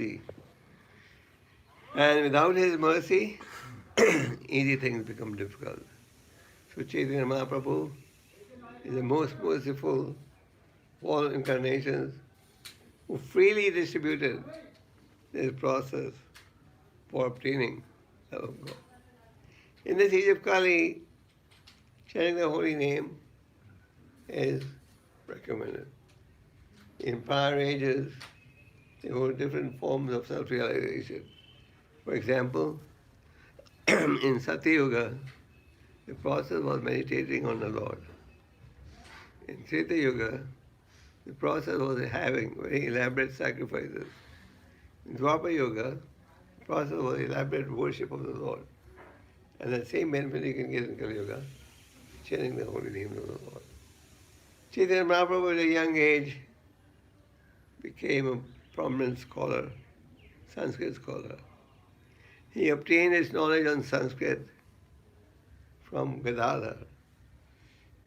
mercy. And without his mercy, easy things become difficult. So Chaitanya Mahaprabhu is the most merciful of all incarnations who freely distributed this process for obtaining love of God. In this age of Kali, chanting the holy name is recommended. In prior ages, there were different forms of self-realization. For example, in Satya Yuga, the process was meditating on the Lord. In Treta Yuga, the process was having very elaborate sacrifices. In Dwapara Yuga, the process was elaborate worship of the Lord. And the same benefit you can get in Kali Yuga, chanting the holy name of the Lord. Chaitanya Mahaprabhu at a young age became a prominent scholar, Sanskrit scholar. He obtained his knowledge on Sanskrit from Gadadhar.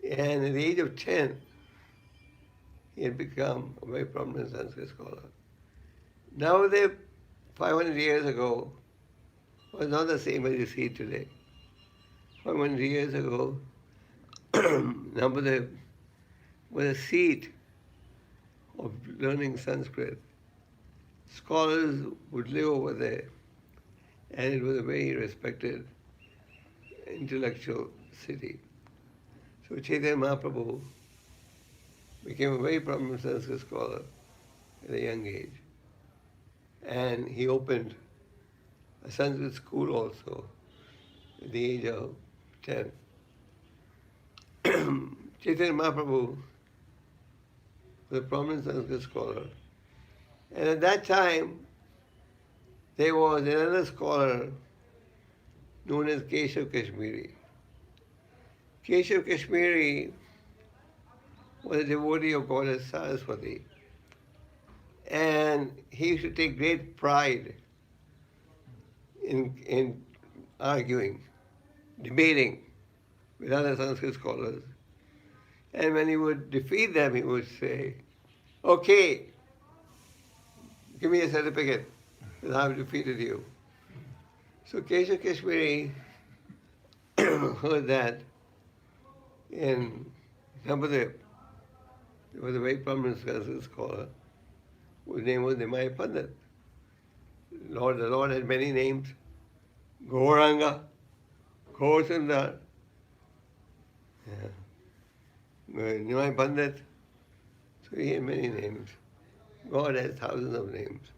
And at the age of 10, he had become a very prominent Sanskrit scholar. Nowadays, 500 years ago, was not the same as you see today. 500 years ago, Navadip was a seat of learning Sanskrit. Scholars would live over there, and it was a very respected intellectual city. So Chaitanya Mahaprabhu became a very prominent Sanskrit scholar at a young age. And he opened a Sanskrit school also at the age of 10. Chaitanya Mahaprabhu was a prominent Sanskrit scholar. And at that time, there was another scholar known as Keshav Kashmiri. Keshav Kashmiri was a devotee of Goddess Saraswati. And he used to take great pride in arguing, debating with other Sanskrit scholars. And when he would defeat them, he would say, okay, give me a certificate that I've defeated you. So Keshav Kashmiri heard that in Navadip. There was a very prominent Sanskrit scholar whose name was Nimai Pandit. The Lord had many names. Gauranga, Gaur-Sundar, Nimai Pandit. So he had many names. God has thousands of names.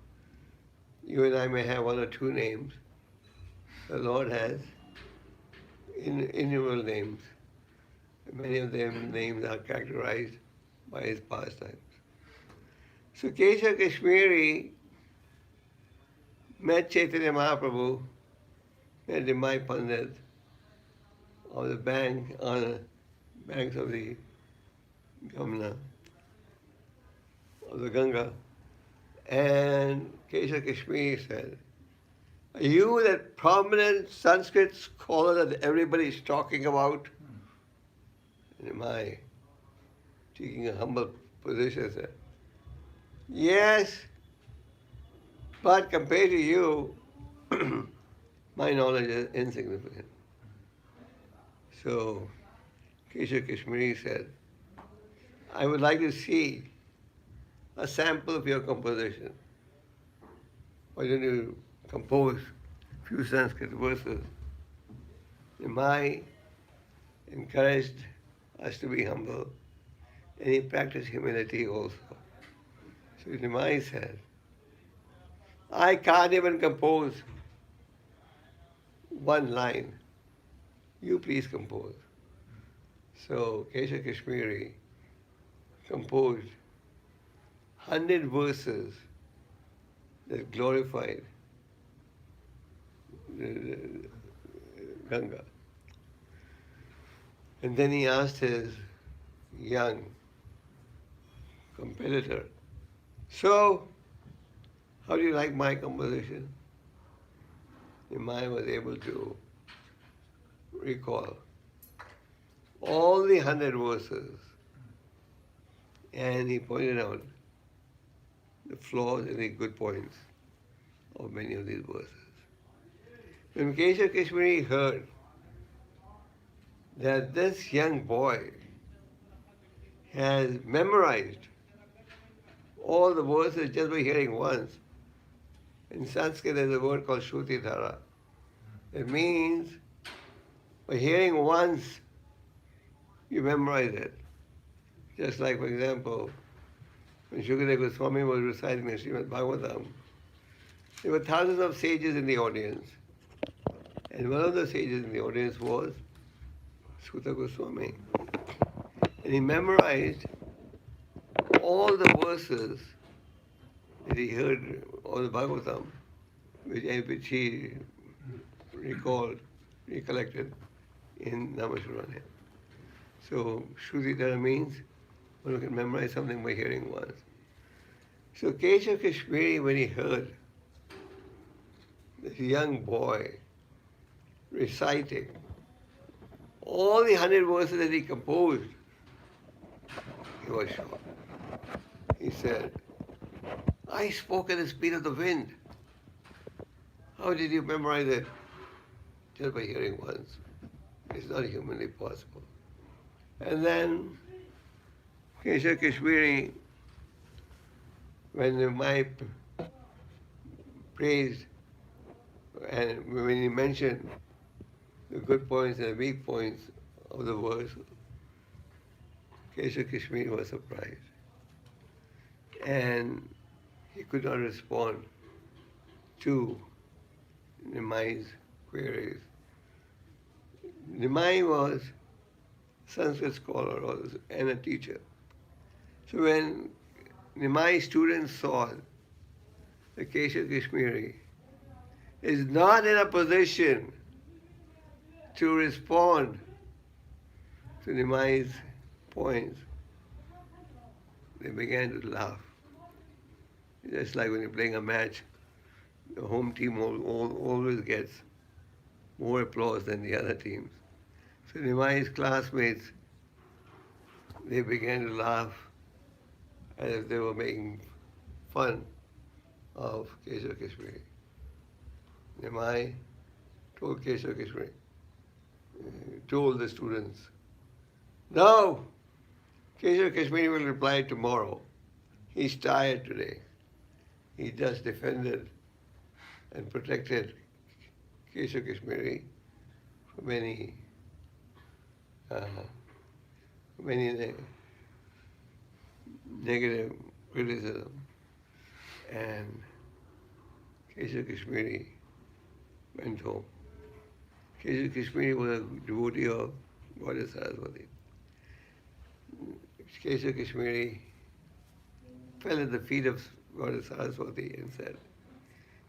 You and I may have one or two names. The Lord has innumerable names. Many of them names are characterized by his pastimes. So Keshav Kashmiri met Chaitanya Mahaprabhu, met Nimai Pandit on the banks of the Ganga. And Keshav Kashmiri said, are you that prominent Sanskrit scholar that everybody is talking about? And Nimai, taking a humble position, said, yes, but compared to you, my knowledge is insignificant. So Keshav Kashmiri said, I would like to see a sample of your composition. Why don't you compose a few Sanskrit verses? Nimai encouraged us to be humble, and he practiced humility also. So Nimai said, I can't even compose one line. You please compose. So Keshav Kashmiri composed 100 verses that glorified Ganga. And then he asked his young competitor, so, how do you like my composition? Nimai was able to recall all the 100 verses, and he pointed out the flaws and the good points. of many of these verses. When Keshav Kashmiri heard that this young boy has memorized all the verses just by hearing once, in Sanskrit there's a word called Shruti Dhara. It means by hearing once, you memorize it. Just like, for example, when Shukadeva Goswami was reciting the Srimad Bhagavatam, there were thousands of sages in the audience. And one of the sages in the audience was Suta Goswami. And he memorized all the verses that he heard of the Bhagavatam, which he recollected in Namashuranya. So Shruti Dhara means one can memorize something by hearing once. So Keshav Kashmiri, when he heard this young boy reciting all the 100 verses that he composed, he was shocked. He said, I spoke at the speed of the wind. How did you memorize it? Just by hearing once. It's not humanly possible. And then Keshav Kashmiri, when my praised and when he mentioned the good points and the weak points of the verse, Keshav Kashmiri was surprised. And he could not respond to Nimai's queries. Nimai was a Sanskrit scholar and a teacher. So when Nimai's students saw that Keshav Kashmiri is not in a position to respond to Nimai's points, they began to laugh. Just like when you're playing a match, the home team always gets more applause than the other teams. So Nimai's classmates, they began to laugh as if they were making fun of Keshav Kashmiri. Nimai told Keshav Kashmiri, told the students, no, Keshav Kashmiri will reply tomorrow. He's tired today. He just defended and protected Keshav Kashmiri from any negative criticism. And Keshav Kashmiri went home. Keshav Kashmiri was a devotee of Goddess Saraswati. Keshav Kashmiri fell at the feet of Goddess Saraswati and said,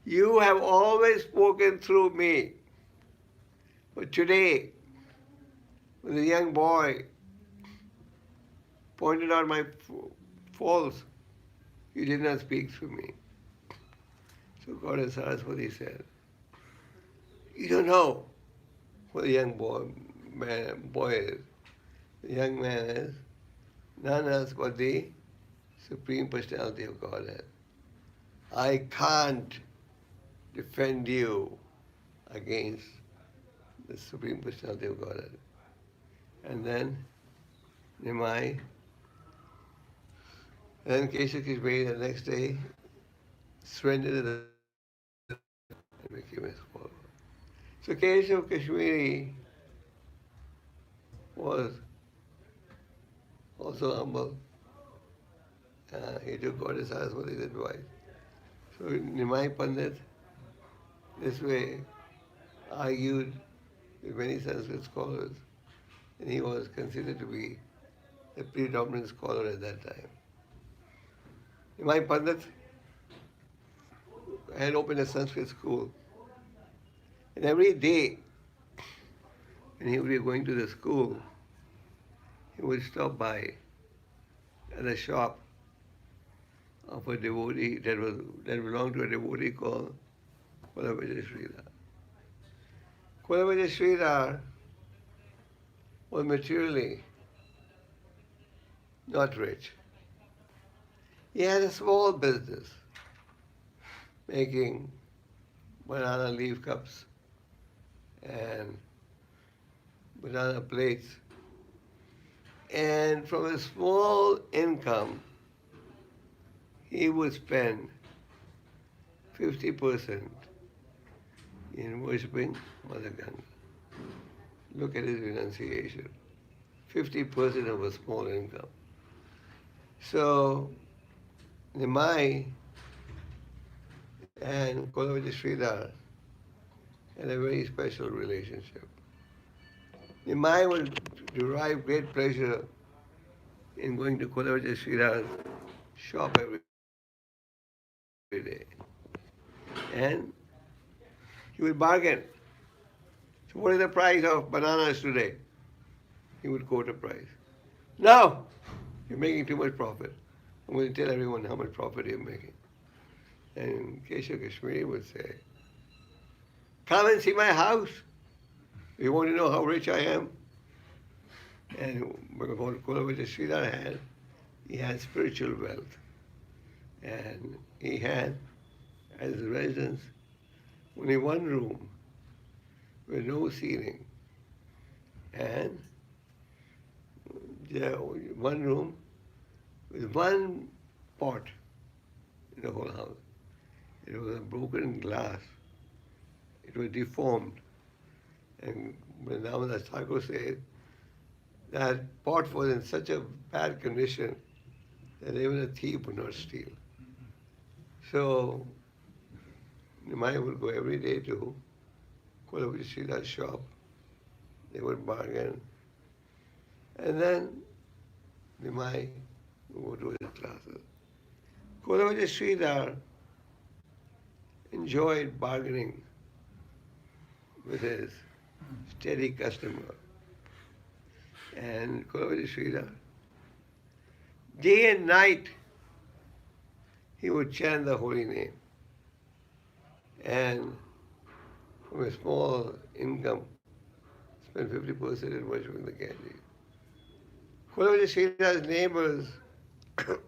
you have always spoken through me, but today, when the young boy pointed out my faults, you did not speak through me. So Goddess Saraswati said, you don't know what the young boy is. The young man is none else but the Supreme Personality of Godhead. I can't defend you against the Supreme Personality of Godhead. And then Nimai, then Keshav Kashmiri the next day surrendered and became his follower. So Keshav Kashmiri was also humble. He took Goddess Saraswati's advice. So Nimai Pandit this way argued with many Sanskrit scholars, and he was considered to be the predominant scholar at that time. Nimai Pandit had opened a Sanskrit school, and every day when he would be going to the school, he would stop by at a shop of a devotee that belonged to a devotee called Kulavaja Sridhar. Kulavaja Sridhar was materially not rich. He had a small business making banana leaf cups and banana plates. And from a small income, he would spend 50% in worshipping Mother Ganga. Look at his renunciation. 50% of a small income. So, Nimai and Kolavati Sridhar had a very special relationship. Nimai would derive great pleasure in going to Kolavati Sridhar's shop every day. And he would bargain. So what is the price of bananas today? He would quote a price. No, you're making too much profit. I'm going to tell everyone how much profit you're making. And Keshav Kashmiri would say, come and see my house. You want to know how rich I am? And what Kolavati Sridhar had, he had spiritual wealth. And he had, as a residence, only one room with no ceiling. And one room with one pot in the whole house. It was a broken glass. It was deformed. And Damodar Thakur said that pot was in such a bad condition that even a thief would not steal. So Nimai would go every day to Kolavati Sridhar's shop. They would bargain. And then Nimai would go to his classes. Kolavati Sridhar enjoyed bargaining with his steady customer. And Kolavati Sridhar, day and night, he would chant the holy name. And from a small income, spend 50% in worshiping the Ganges. Kolavati Sridhar's neighbors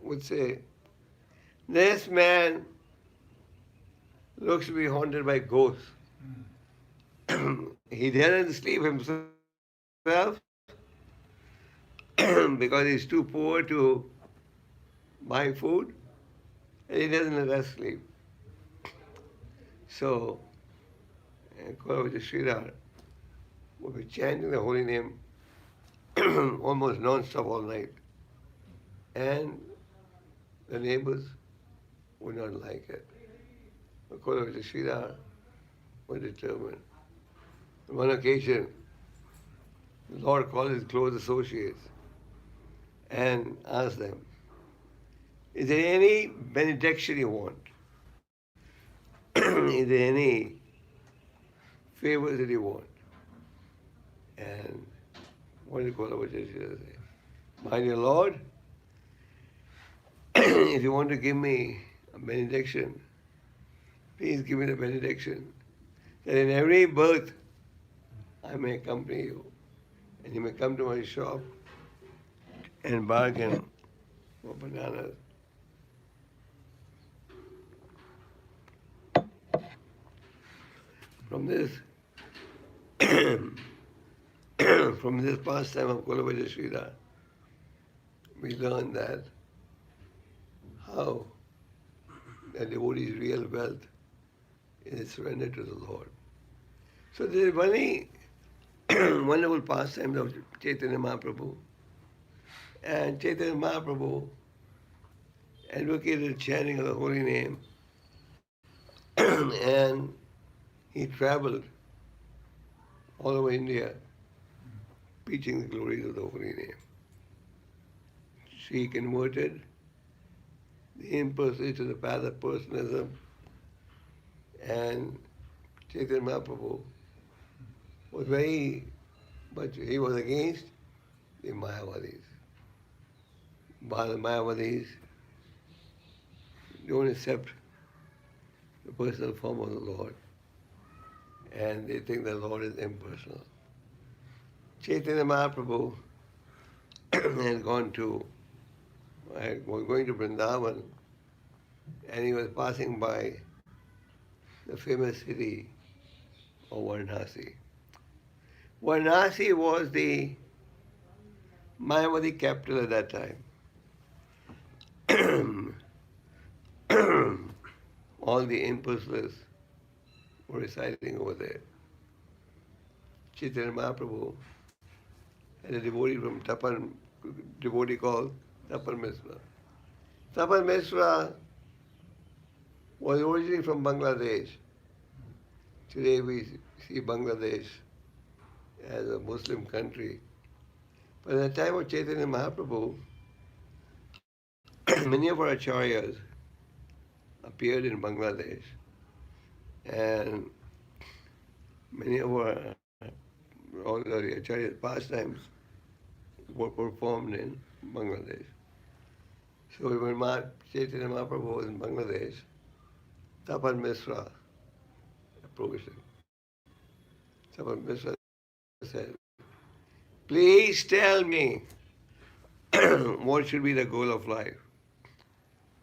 would say, this man looks to be haunted by ghosts. He doesn't sleep himself because he's too poor to buy food, and he doesn't let us sleep. So, Kolavati Sridhar would be chanting the holy name almost non-stop all night. And the neighbors would not like it. But Kolavati Sridhar was determined. On one occasion, the Lord called his close associates and asked them, is there any benediction you want? Is there any favors that you want? And what did Kolavati Sridhar say? My dear Lord, if you want to give me a benediction, please give me the benediction that in every birth I may accompany you. And you may come to my shop and bargain for bananas. From this pastime of Kolavati Sridhar, we learn that how the devotee's real wealth is surrender to the Lord. So there is many wonderful pastimes of Chaitanya Mahaprabhu. And Chaitanya Mahaprabhu advocated chanting of the holy name and he traveled all over India preaching the glories of the holy name. He converted the impersonation to the path of personalism, and Chaitanya Mahaprabhu was he was against the Mayavadis. The Mayavadis don't accept the personal form of the Lord, and they think the Lord is impersonal. Chaitanya Mahaprabhu was going to Vrindavan, and he was passing by the famous city of Varanasi. Varanasi was the Mayavadi capital at that time. All the impulses were residing over there. Chaitanya Mahaprabhu had a devotee from Tapan, devotee called Tapan Misra. Tapan Misra was originally from Bangladesh. Today we see Bangladesh as a Muslim country. But at the time of Chaitanya Mahaprabhu, many of our acharyas appeared in Bangladesh, and many of our all the acharya pastimes were performed in Bangladesh. So when Chaitanya Mahaprabhu was in Bangladesh, Tapan Misra approached him. Tapan Misra said, "Please tell me what should be the goal of life."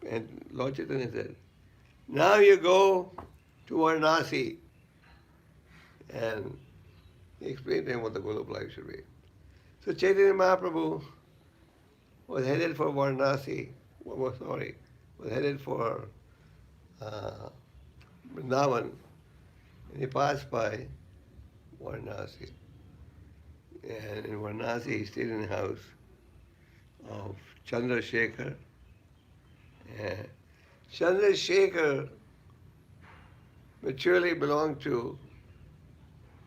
And Lord Chaitanya said, "Now you go to Varanasi." And he explained to him what the goal of life should be. So Chaitanya Mahaprabhu was headed for Varanasi, was headed for Vrindavan, and he passed by Varanasi. And in Varanasi he stayed in the house of Chandrasekhar. And Chandrasekhar maturely belonged to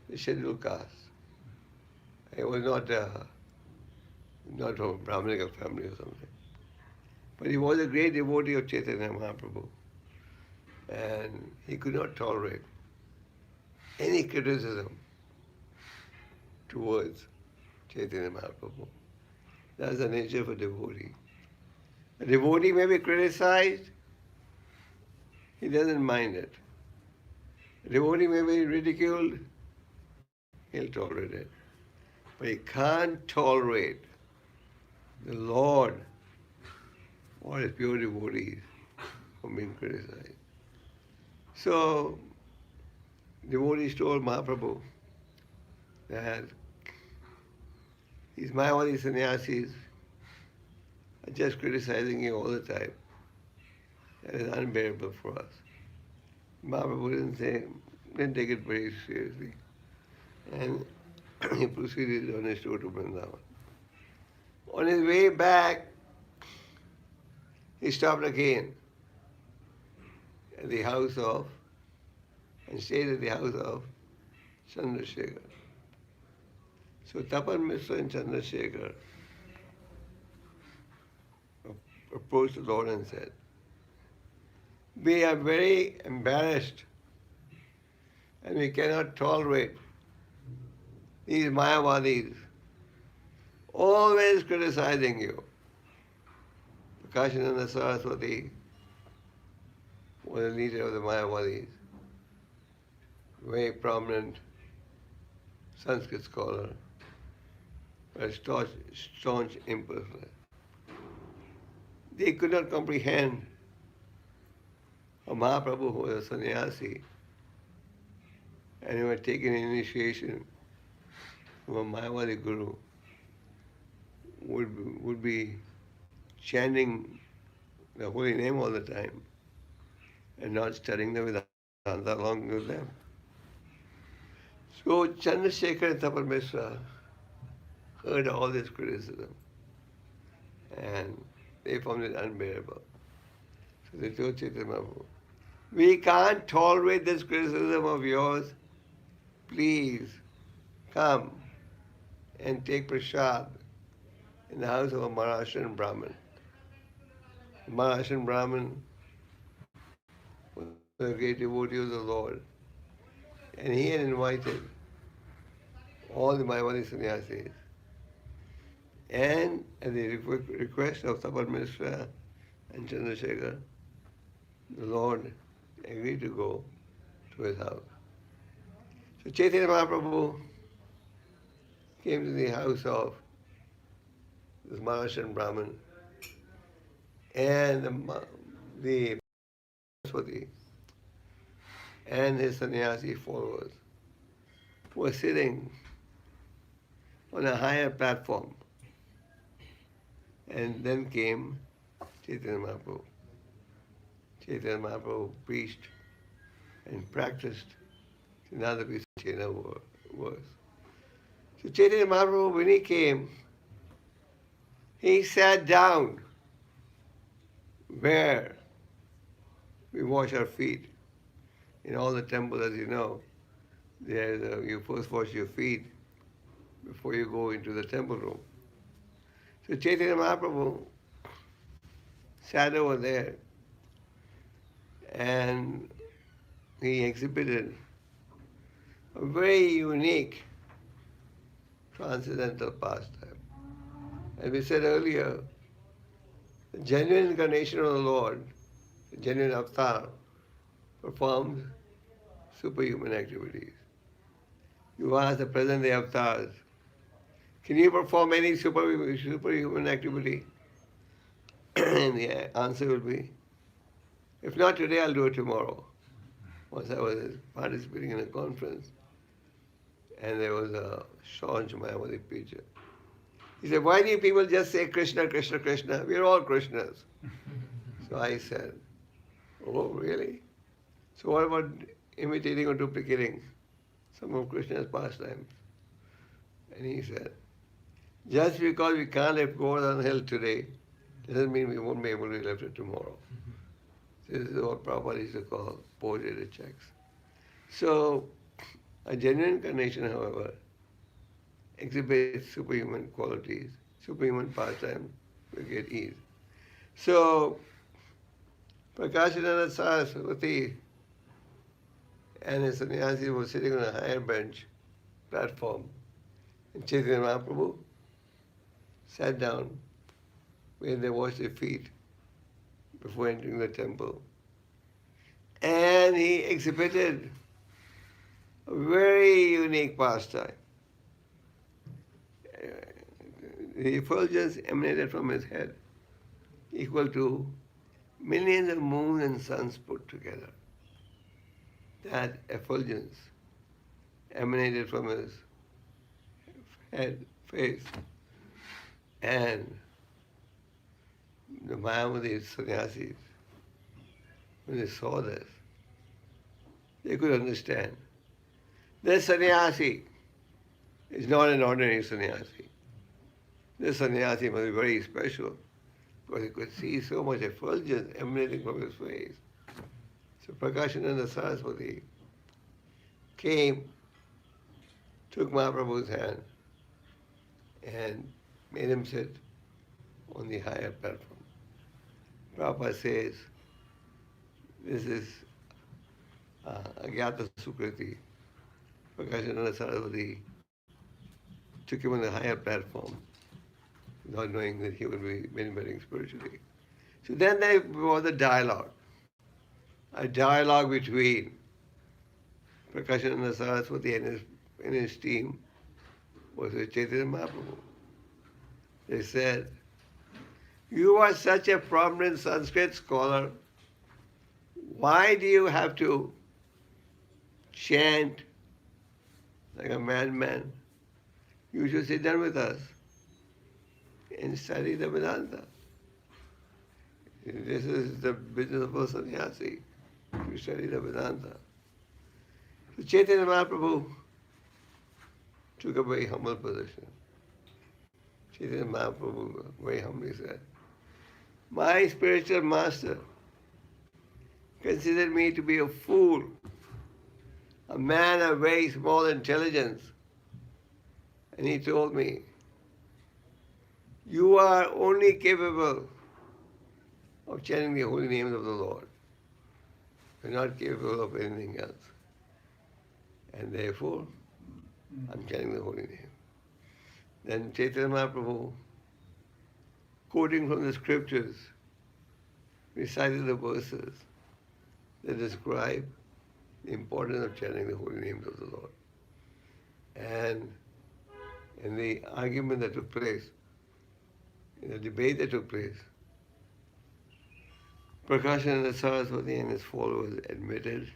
the scheduled caste. He was not from a Brahminical family or something. But he was a great devotee of Chaitanya Mahaprabhu. And he could not tolerate any criticism towards Chaitanya Mahaprabhu. That's the nature of a devotee. A devotee may be criticized, he doesn't mind it. A devotee may be ridiculed, he'll tolerate it. But he can't tolerate the Lord or his pure devotees from being criticized. So, devotees told Mahaprabhu that these Mayavadi sannyasis are just criticizing you all the time. That is unbearable for us. Mahaprabhu didn't take it very seriously. And he proceeded on his tour to Vrindavan. On his way back, he stopped again at the house of, and stayed at the house of Chandrasekhar. So Tapan Misra and Chandrasekhar approached the Lord and said, "We are very embarrassed and we cannot tolerate these Mayavadis always criticizing you." Prakashananda Saraswati was the leader of the Mayavadis, very prominent Sanskrit scholar, but a staunch impersonal. They could not comprehend a Mahaprabhu who was a sannyasi and who had taken initiation from a Mayavadi guru would be chanting the holy name all the time and not studying the Vedanta along with them. So Chandrasekhar and Tapan Misra heard all this criticism and they found it unbearable. So they told Chaitanya Mahaprabhu, "We can't tolerate this criticism of yours. Please come and take prasad in the house of a Maharashtrian Brahmin." The Maharashtrian Brahmin was a great devotee of the Lord, and he had invited all the Mayavadi sannyasis. And at the request of Tapan Misra and Chandrasekhar, the Lord agreed to go to his house. So Chaitanya Mahaprabhu came to the house of this Maharashtrian Brahmin, and the Saraswati and his sannyasi followers were sitting on a higher platform. And then came Chaitanya Mahaprabhu. Chaitanya Mahaprabhu preached and practiced another piece of Chaitanya verse. So Chaitanya Mahaprabhu, when he came, he sat down where we wash our feet. In all the temples, as you know, you first wash your feet before you go into the temple room. So Chaitanya Mahaprabhu sat over there and he exhibited a very unique transcendental pastime. As we said earlier, the genuine incarnation of the Lord, the genuine avatar, performs superhuman activities. You ask the present-day avatars, can you perform any superhuman activity? And the answer will be, if not today, I'll do it tomorrow. Once I was participating in a conference, and there was a Shaunj Mayavadi preacher. He said, why do you people just say Krishna, Krishna, Krishna? We're all Krishnas. So I said, oh, really? So what about imitating or duplicating some of Krishna's pastimes? And he said, just because we can't lift Govardhan Hill today, doesn't mean we won't be able to lift it tomorrow. This is what Prabhupada used to call forged checks. So, a genuine incarnation, however, exhibits superhuman qualities, superhuman pastime with great ease. So, Prakashananda Saraswati and his sannyasis were sitting on a higher bench platform, and Chaitanya Mahaprabhu sat down where they washed their feet before entering the temple. And he exhibited a very unique pastime. The effulgence emanated from his head, equal to millions of moons and suns put together. That effulgence emanated from his head, face, and the Mayavadi sannyasis, when they saw this, they could understand. This sannyasi is not an ordinary sannyasi. This sannyasi must be very special because he could see so much effulgence emanating from his face. So Prakashananda Saraswati came, took Mahaprabhu's hand, and made him sit on the higher platform. Prabhupada says, this is Agyata Sukriti. Prakashananda Saraswati took him on the higher platform, not knowing that he would be benefiting spiritually. So then there was a dialogue between Prakashananda Saraswati and his team was with Chaitanya Mahaprabhu. They said, you are such a prominent Sanskrit scholar. Why do you have to chant like a madman? You should sit down with us and study the Vedanta. This is the business of a sannyasi, to study the Vedanta. So Chaitanya Mahaprabhu took a very humble position. Chaitanya Mahaprabhu very humbly said, my spiritual master considered me to be a fool, a man of very small intelligence. And he told me, you are only capable of chanting the holy names of the Lord. You're not capable of anything else. And therefore, I'm chanting the holy name. Then Chaitanya Mahaprabhu, quoting from the scriptures, recited the verses that describe the importance of chanting the holy names of the Lord. And in the argument that took place, in the debate that took place, Prakashananda Saraswati and his followers admitted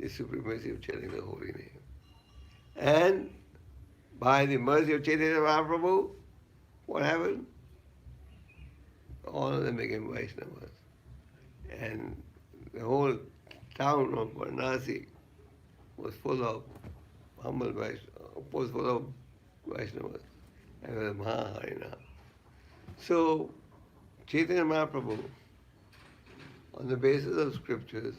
the supremacy of chanting the holy name. And by the mercy of Chaitanya Mahaprabhu, what happened? All of them became Vaishnavas. And the whole town of Varanasi was full of humble Vaishnavas, was full of Vaishnavas. And it was Mahaharina. So, Chaitanya Mahaprabhu, on the basis of scriptures,